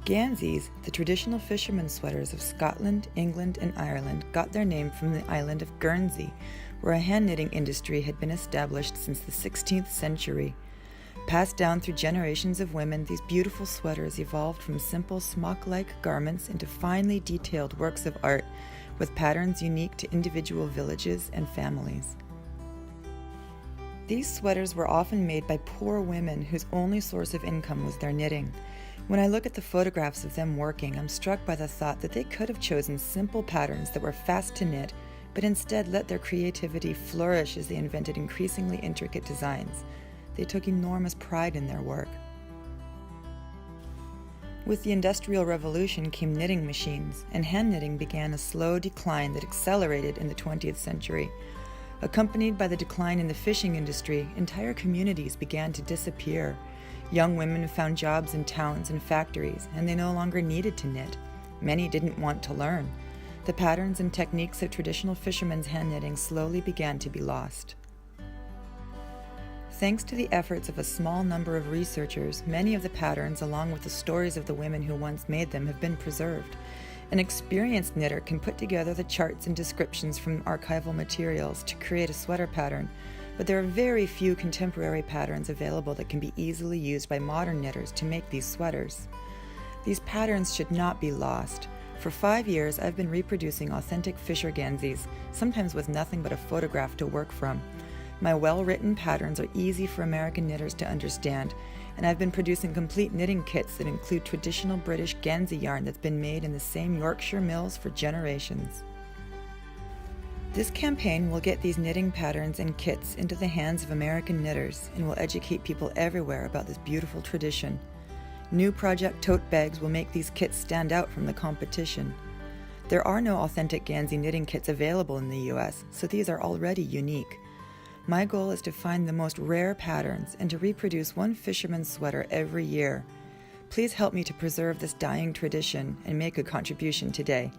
Ganseys, the traditional fishermen's sweaters of Scotland, England, and Ireland, got their name from the island of Guernsey, where a hand-knitting industry had been established since the 16th century. Passed down through generations of women, these beautiful sweaters evolved from simple smock-like garments into finely detailed works of art with patterns unique to individual villages and families. These sweaters were often made by poor women whose only source of income was their knitting. When I look at the photographs of them working, I'm struck by the thought that they could have chosen simple patterns that were fast to knit, but instead let their creativity flourish as they invented increasingly intricate designs. They took enormous pride in their work. With the Industrial Revolution came knitting machines, and hand knitting began a slow decline that accelerated in the 20th century. Accompanied by the decline in the fishing industry, entire communities began to disappear. Young women found jobs in towns and factories, and they no longer needed to knit. Many didn't want to learn. The patterns and techniques of traditional fishermen's hand knitting slowly began to be lost. Thanks to the efforts of a small number of researchers, many of the patterns, along with the stories of the women who once made them, have been preserved. An experienced knitter can put together the charts and descriptions from archival materials to create a sweater pattern, but there are very few contemporary patterns available that can be easily used by modern knitters to make these sweaters. These patterns should not be lost. For 5 years, I've been reproducing authentic Fisher Ganseys, sometimes with nothing but a photograph to work from. My well-written patterns are easy for American knitters to understand, and I've been producing complete knitting kits that include traditional British Gansey yarn that's been made in the same Yorkshire mills for generations. This campaign will get these knitting patterns and kits into the hands of American knitters and will educate people everywhere about this beautiful tradition. New project tote bags will make these kits stand out from the competition. There are no authentic Gansey knitting kits available in the US, so these are already unique. My goal is to find the most rare patterns and to reproduce one fisherman's sweater every year. Please help me to preserve this dying tradition and make a contribution today.